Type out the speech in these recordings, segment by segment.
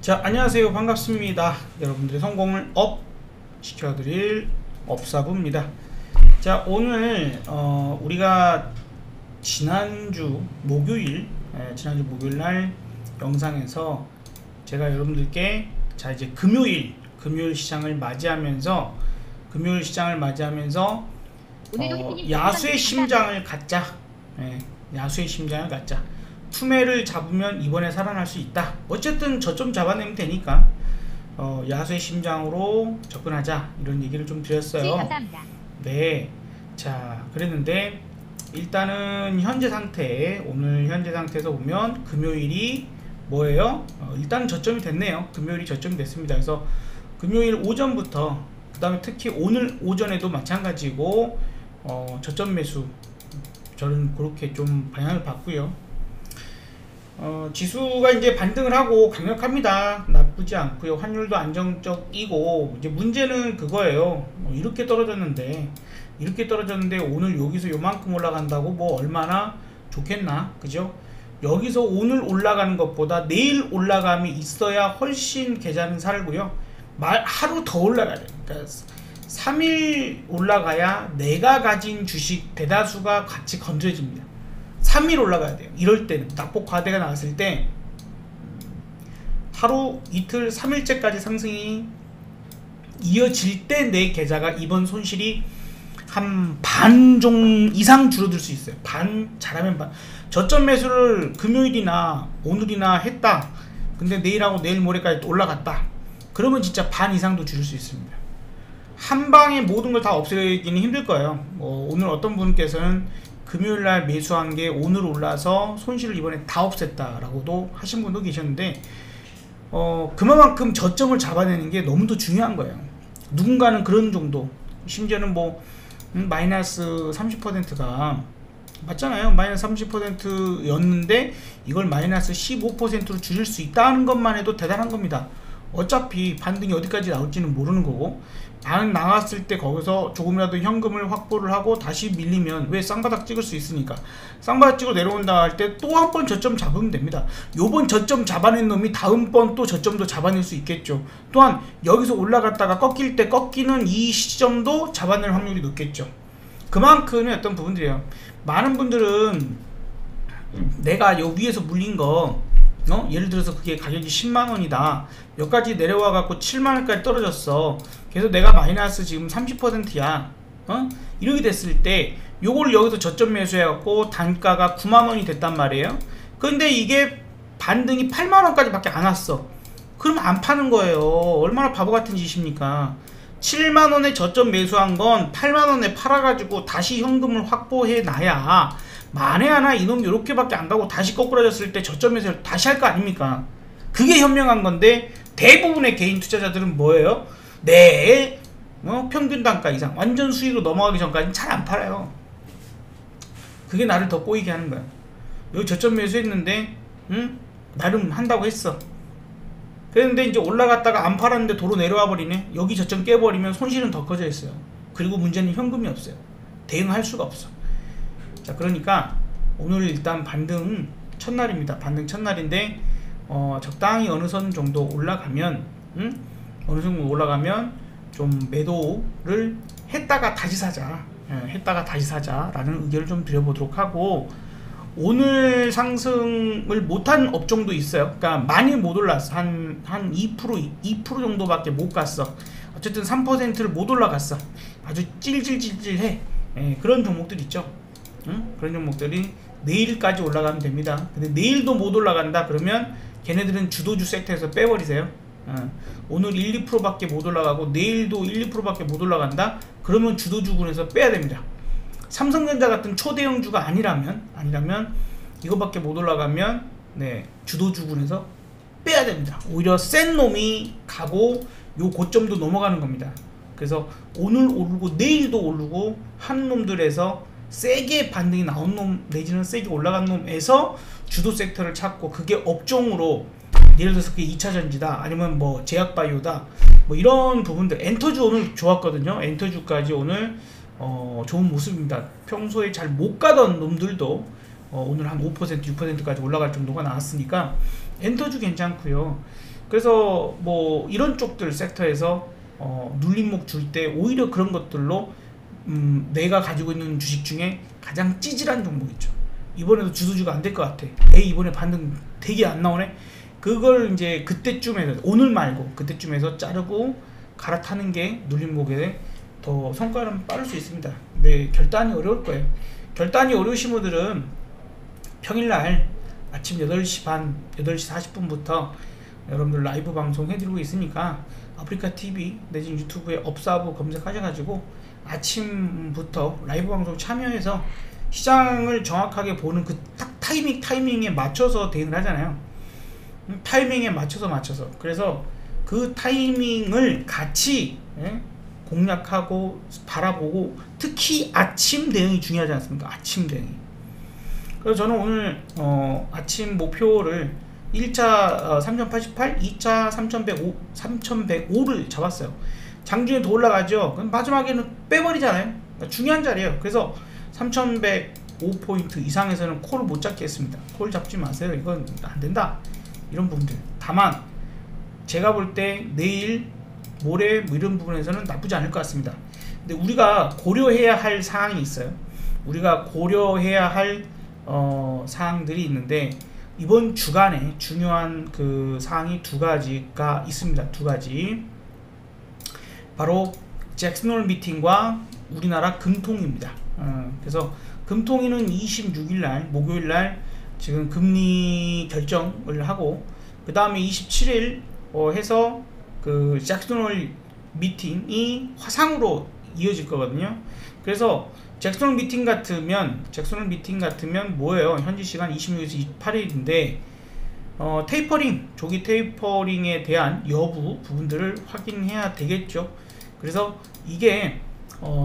자, 안녕하세요. 반갑습니다. 여러분들의 성공을 업 시켜드릴 업사부입니다. 자, 오늘 우리가 지난주 목요일 날 영상에서 제가 여러분들께 자 이제 금요일 시장을 맞이하면서 야수의 심장을 갖자. 야수의 심장을 갖자. 투매를 잡으면 이번에 살아날 수 있다. 어쨌든 저점 잡아내면 되니까 야수의 심장으로 접근하자, 이런 얘기를 좀 드렸어요. 감사합니다. 네, 자 그랬는데 일단은 현재 상태, 오늘 현재 상태에서 보면 금요일이 뭐예요? 일단은 저점이 됐네요. 금요일이 저점이 됐습니다. 그래서 금요일 오전부터 그 다음에 특히 오늘 오전에도 마찬가지고 저점 매수, 저는 그렇게 좀 방향을 봤고요. 지수가 이제 반등을 하고 강력합니다. 나쁘지 않고요. 환율도 안정적이고, 이제 문제는 그거예요. 이렇게 떨어졌는데 오늘 여기서 요만큼 올라간다고 뭐 얼마나 좋겠나, 그죠? 여기서 오늘 올라가는 것보다 내일 올라감이 있어야 훨씬 계좌는 살고요. 하루 더 올라가야 돼요. 그러니까 3일 올라가야 내가 가진 주식 대다수가 같이 건드려집니다. 3일 올라가야 돼요. 이럴 때는 낙폭 과대가 나왔을 때 하루, 이틀, 3일째까지 상승이 이어질 때 내 계좌가 이번 손실이 한 반 종 이상 줄어들 수 있어요. 반, 잘하면 반. 저점 매수를 금요일이나 오늘이나 했다. 근데 내일하고 내일 모레까지 또 올라갔다. 그러면 진짜 반 이상도 줄일 수 있습니다. 한 방에 모든 걸 다 없애기는 힘들 거예요. 오늘 어떤 분께서는 금요일날 매수한 게 오늘 올라서 손실을 이번에 다 없앴다 라고도 하신 분도 계셨는데, 그만큼 저점을 잡아내는 게 너무도 중요한 거예요. 누군가는 그런 정도, 심지어는 뭐 마이너스 30%가 맞잖아요. 마이너스 30% 였는데 이걸 마이너스 15%로 줄일 수 있다는 것만 해도 대단한 겁니다. 어차피 반등이 어디까지 나올지는 모르는 거고, 반 나왔을 때 거기서 조금이라도 현금을 확보를 하고 다시 밀리면 왜 쌍바닥 찍을 수 있으니까 쌍바닥 찍고 내려온다 할 때 또 한 번 저점 잡으면 됩니다. 요번 저점 잡아낸 놈이 다음번 또 저점도 잡아낼 수 있겠죠. 또한 여기서 올라갔다가 꺾일 때 꺾이는 이 시점도 잡아낼 확률이 높겠죠. 그만큼의 어떤 부분들이에요. 많은 분들은 내가 요 위에서 물린 거, 예를 들어서 그게 가격이 10만원이다. 여기까지 내려와 갖고 7만원까지 떨어졌어. 그래서 내가 마이너스 지금 30%야. 이렇게 됐을 때 요걸 여기서 저점 매수해 갖고 단가가 9만원이 됐단 말이에요. 근데 이게 반등이 8만원까지 밖에 안 왔어. 그럼 안 파는 거예요. 얼마나 바보 같은 짓입니까? 7만원에 저점 매수한 건 8만원에 팔아가지고 다시 현금을 확보해 놔야 만에 하나 이놈 요렇게밖에 안 가고 다시 거꾸라졌을 때 저점에서 다시 할 거 아닙니까? 그게 현명한 건데, 대부분의 개인 투자자들은 뭐예요? 네, 평균 단가 이상 완전 수익으로 넘어가기 전까지는 잘 안 팔아요. 그게 나를 더 꼬이게 하는 거야. 여기 저점 매수했는데 나름 한다고 했어. 그런데 이제 올라갔다가 안 팔았는데 도로 내려와 버리네. 여기 저점 깨버리면 손실은 더 커져 있어요. 그리고 문제는 현금이 없어요. 대응할 수가 없어. 자, 그러니까 오늘 일단 반등 첫날입니다. 반등 첫날인데 적당히 어느 선 정도 올라가면 어느 정도 올라가면 좀 매도를 했다가 다시 사자, 했다가 다시 사자라는 의견을 좀 드려보도록 하고, 오늘 상승을 못한 업종도 있어요. 그러니까 많이 못 올랐어. 한 2% 정도밖에 못 갔어. 어쨌든 3%를 못 올라갔어. 아주 찔찔찔찔해. 그런 종목들 있죠. 그런 종목들이 내일까지 올라가면 됩니다. 근데 내일도 못 올라간다 그러면 걔네들은 주도주 섹터에서 빼버리세요. 오늘 1, 2%밖에 못 올라가고 내일도 1, 2%밖에 못 올라간다 그러면 주도주군에서 빼야 됩니다. 삼성전자 같은 초대형주가 아니라면 이거밖에 못 올라가면 주도주군에서 빼야 됩니다. 오히려 센 놈이 가고 요 고점도 넘어가는 겁니다. 그래서 오늘 오르고 내일도 오르고 한 놈들에서 세게 반등이 나온 놈 내지는 세게 올라간 놈에서 주도 섹터를 찾고, 그게 업종으로 예를 들어서 그게 2차전지다 아니면 뭐 제약바이오다 뭐 이런 부분들. 엔터주 오늘 좋았거든요. 엔터주까지 오늘 좋은 모습입니다. 평소에 잘 못 가던 놈들도 오늘 한 5% 6%까지 올라갈 정도가 나왔으니까 엔터주 괜찮고요. 그래서 뭐 이런 쪽들 섹터에서 눌림목 줄 때 오히려 그런 것들로 내가 가지고 있는 주식 중에 가장 찌질한 종목 있죠. 이번에도 주도주가 안 될 것 같아. 에이 이번에 반등 되게 안 나오네. 그걸 이제 그때쯤에서, 오늘 말고 그때쯤에서 자르고 갈아타는 게 눌림목에 더 성과는 빠를 수 있습니다. 근데 결단이 어려울 거예요. 결단이 어려우신 분들은 평일날 아침 8시 반, 8시 40분부터 여러분들 라이브 방송 해드리고 있으니까 아프리카TV 내지 유튜브에 업사부 검색하셔가지고 아침부터 라이브 방송 참여해서 시장을 정확하게 보는 그 타이밍에 맞춰서 대응을 하잖아요. 타이밍에 맞춰서 그래서 그 타이밍을 같이 공략하고 바라보고, 특히 아침 대응이 중요하지 않습니까? 아침 대응이. 그래서 저는 오늘 아침 목표를 1차 3088, 2차 3105를 잡았어요. 장중에 더 올라가죠. 그럼 마지막에는 빼버리잖아요. 그러니까 중요한 자리예요. 그래서 3105포인트 이상에서는 콜을 못 잡게 했습니다. 콜 잡지 마세요. 이건 안 된다. 이런 부분들. 다만 제가 볼 때 내일 모레 뭐 이런 부분에서는 나쁘지 않을 것 같습니다. 근데 우리가 고려해야 할 사항이 있어요. 우리가 고려해야 할 사항들이 있는데, 이번 주간에 중요한 그 사항이 두 가지가 있습니다. 두 가지. 바로 잭슨홀 미팅과 우리나라 금통위입니다. 그래서 금통위는 26일날 목요일날 지금 금리 결정을 하고, 그 다음에 27일 해서 그 잭슨홀 미팅이 화상으로 이어질 거거든요. 그래서 잭슨홀 미팅 같으면 뭐예요? 현지 시간 26에서 28일인데 테이퍼링, 조기 테이퍼링에 대한 여부 부분들을 확인해야 되겠죠. 그래서 이게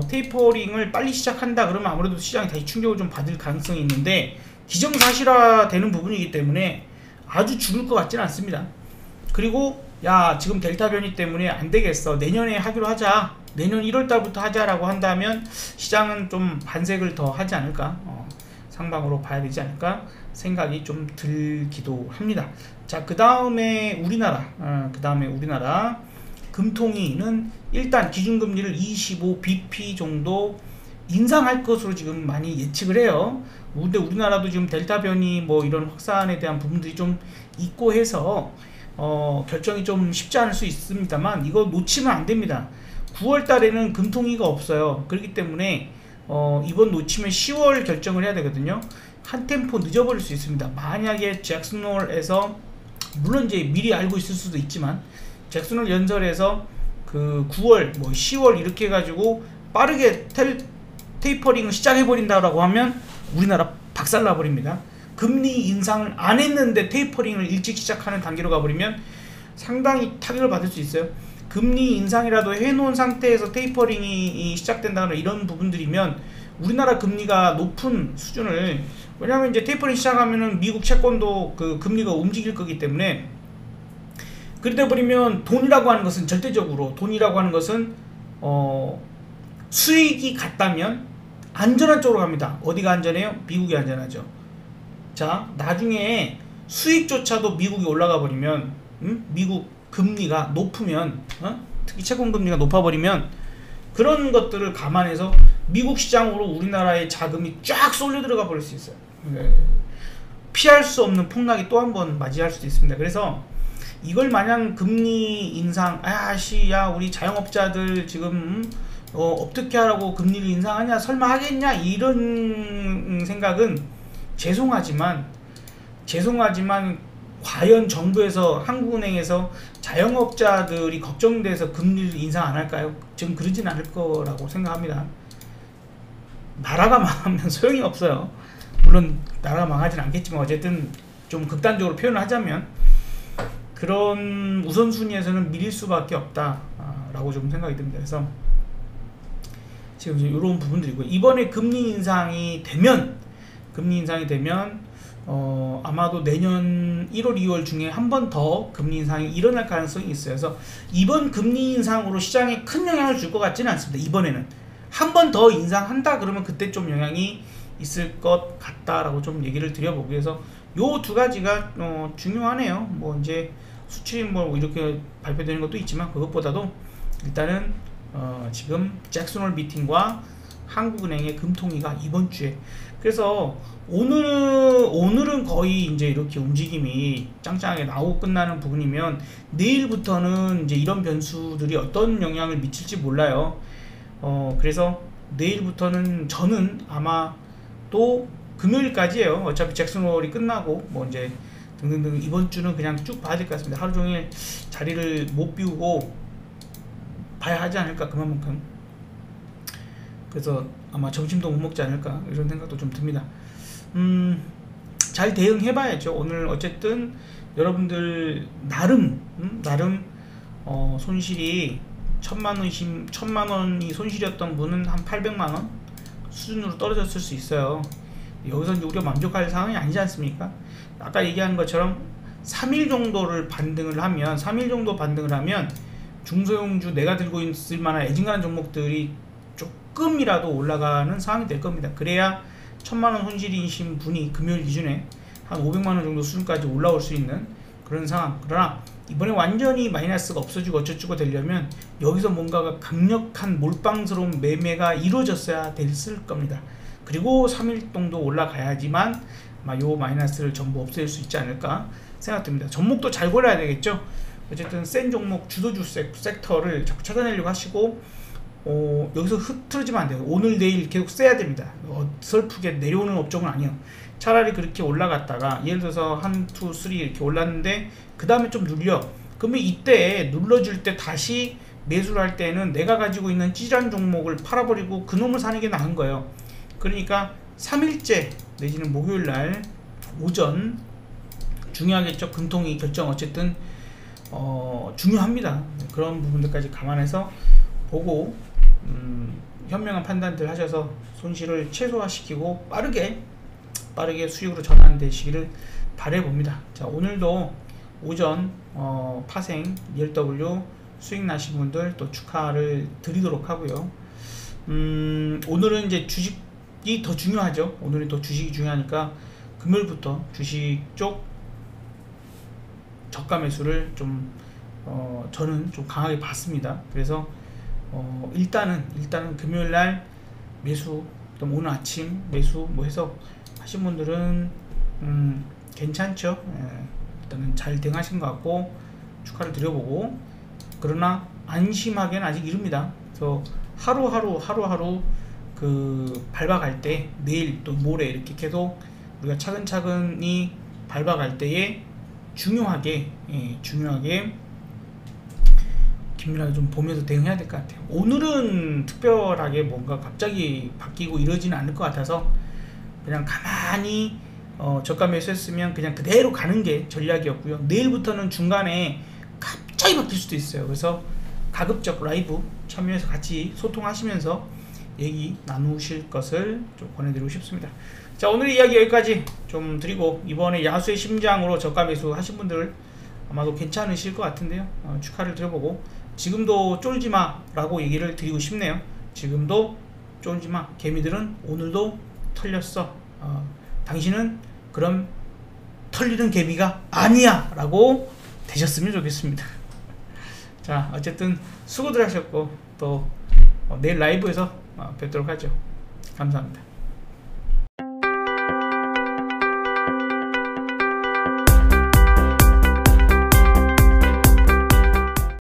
테이퍼링을 빨리 시작한다 그러면 아무래도 시장이 다시 충격을 좀 받을 가능성이 있는데, 기정사실화 되는 부분이기 때문에 아주 죽을 것 같지는 않습니다. 그리고 야, 지금 델타 변이 때문에 안 되겠어, 내년에 하기로 하자, 내년 1월달부터 하자라고 한다면 시장은 좀 반색을 더 하지 않을까, 상방으로 봐야 되지 않을까 생각이 좀 들기도 합니다. 자, 그 다음에 우리나라 금통위는 일단 기준금리를 25bp 정도 인상할 것으로 지금 많이 예측을 해요. 근데 우리나라도 지금 델타 변이 뭐 이런 확산에 대한 부분들이 좀 있고 해서 결정이 좀 쉽지 않을 수 있습니다만, 이거 놓치면 안 됩니다. 9월 달에는 금통위가 없어요. 그렇기 때문에 이번 놓치면 10월 결정을 해야 되거든요. 한 템포 늦어버릴 수 있습니다. 만약에 잭슨홀에서, 물론 이제 미리 알고 있을 수도 있지만, 잭슨홀 연설에서 그 9월 뭐 10월 이렇게 해가지고 빠르게 테이퍼링을 시작해버린다라고 하면 우리나라 박살나버립니다. 금리 인상을 안 했는데 테이퍼링을 일찍 시작하는 단계로 가버리면 상당히 타격을 받을 수 있어요. 금리 인상이라도 해놓은 상태에서 테이퍼링이 시작된다거나 이런 부분들이면 우리나라 금리가 높은 수준을, 왜냐하면 이제 테이퍼링 시작하면은 미국 채권도 그 금리가 움직일 거기 때문에, 그러다 버리면 돈이라고 하는 것은 절대적으로 수익이 같다면 안전한 쪽으로 갑니다. 어디가 안전해요? 미국이 안전하죠. 자, 나중에 수익조차도 미국이 올라가 버리면, 미국 금리가 높으면, 특히 채권 금리가 높아버리면, 그런 것들을 감안해서 미국 시장으로 우리나라의 자금이 쫙 쏠려 들어가 버릴 수 있어요. 피할 수 없는 폭락이 또 한 번 맞이할 수도 있습니다. 그래서 이걸 마냥 금리 인상, 야 우리 자영업자들 지금 어떻게 하라고 금리를 인상하냐, 설마 하겠냐, 이런 생각은 죄송하지만 과연 정부에서, 한국은행에서 자영업자들이 걱정돼서 금리를 인상 안 할까요? 지금 그러진 않을 거라고 생각합니다. 나라가 망하면 소용이 없어요. 물론 나라가 망하진 않겠지만, 어쨌든 좀 극단적으로 표현을 하자면 그런 우선순위에서는 밀릴 수밖에 없다라고 좀 생각이 듭니다. 그래서 지금 이런 부분들이고, 이번에 금리 인상이 되면 아마도 내년 1월, 2월 중에 한 번 더 금리 인상이 일어날 가능성이 있어요. 그래서 이번 금리 인상으로 시장에 큰 영향을 줄 것 같지는 않습니다. 이번에는 한 번 더 인상한다 그러면 그때 좀 영향이 있을 것 같다라고 좀 얘기를 드려보기 위해서 요 두 가지가 중요하네요. 뭐 이제 수출이 뭐 이렇게 발표되는 것도 있지만 그것보다도 일단은 지금 잭슨홀 미팅과 한국은행의 금통위가 이번 주에, 그래서 오늘은 거의 이제 이렇게 움직임이 짱짱하게 나오고 끝나는 부분이면 내일부터는 이제 이런 변수들이 어떤 영향을 미칠지 몰라요. 그래서 내일부터는 저는 아마 또 금요일까지예요. 어차피 잭슨홀이 끝나고 뭐 이제 등등등 이번 주는 그냥 쭉 봐야 될 것 같습니다. 하루 종일 자리를 못 비우고 봐야 하지 않을까, 그만큼. 그래서 아마 점심도 못 먹지 않을까, 이런 생각도 좀 듭니다. 잘 대응해 봐야죠. 오늘 어쨌든 여러분들 나름 손실이 1000만원이 손실이었던 분은 한 800만원 수준으로 떨어졌을 수 있어요. 여기서 이제 우리가 만족할 상황이 아니지 않습니까? 아까 얘기한 것처럼 3일 정도를 반등을 하면, 3일 정도 반등을 하면 중소형주 내가 들고 있을 만한 애증가는 종목들이 조금이라도 올라가는 상황이 될 겁니다. 그래야 1000만원 손실이신 분이 금요일 기준에 한 500만원 정도 수준까지 올라올 수 있는 그런 상황. 그러나 이번에 완전히 마이너스가 없어지고 어쩌고 되려면 여기서 뭔가가 강력한 몰빵스러운 매매가 이루어졌어야 됐을 겁니다. 그리고 3일 정도 올라가야지만 아마 요 마이너스를 전부 없앨 수 있지 않을까 생각됩니다. 종목도 잘 골라야 되겠죠. 어쨌든 센 종목, 주도주 섹터를 자꾸 찾아내려고 하시고, 여기서 흐트러지면 안 돼요. 오늘 내일 계속 세야 됩니다. 어설프게 내려오는 업종은 아니에요. 차라리 그렇게 올라갔다가 예를 들어서 1, 2, 3 이렇게 올랐는데 그 다음에 좀 눌려. 그러면 이때 눌러줄 때 다시 매수를 할 때는 내가 가지고 있는 찌질한 종목을 팔아버리고 그놈을 사는 게 나은 거예요. 그러니까 3일째 내지는 목요일날 오전 중요하겠죠. 금통위 결정 어쨌든 중요합니다. 그런 부분들까지 감안해서 보고 현명한 판단들 하셔서 손실을 최소화시키고 빠르게 수익으로 전환되시기를 바라봅니다. 자, 오늘도 오전 파생 ELW 수익 나신 분들 또 축하를 드리도록 하고요. 오늘은 이제 주식이 더 중요하죠. 오늘은 또 주식이 중요하니까 금요일부터 주식 쪽 저가 매수를 좀 저는 좀 강하게 봤습니다. 그래서 일단은 금요일날 매수, 또 오늘 아침 매수 뭐 해서 하신 분들은 괜찮죠. 일단은 잘 대응하신 것 같고 축하를 드려보고, 그러나 안심하기는 아직 이릅니다. 그래서 하루하루 그 밟아갈 때 내일 또 모레 이렇게 계속 우리가 차근차근히 밟아갈 때에 중요하게 긴밀하게 좀 보면서 대응해야 될 것 같아요. 오늘은 특별하게 뭔가 갑자기 바뀌고 이러지는 않을 것 같아서 그냥 가만히 저가 매수했으면 그냥 그대로 가는 게 전략이었고요. 내일부터는 중간에 갑자기 바뀔 수도 있어요. 그래서 가급적 라이브 참여해서 같이 소통하시면서 얘기 나누실 것을 좀 권해드리고 싶습니다. 자, 오늘의 이야기 여기까지 좀 드리고, 이번에 야수의 심장으로 저가 매수 하신 분들 아마도 괜찮으실 것 같은데요. 축하를 드려보고, 지금도 쫄지마 라고 얘기를 드리고 싶네요. 지금도 쫄지마. 개미들은 오늘도 털렸어. 당신은 그럼 털리는 개미가 아니야 라고 되셨으면 좋겠습니다. 자, 어쨌든 수고들 하셨고 또 내일 라이브에서 뵙도록 하죠. 감사합니다.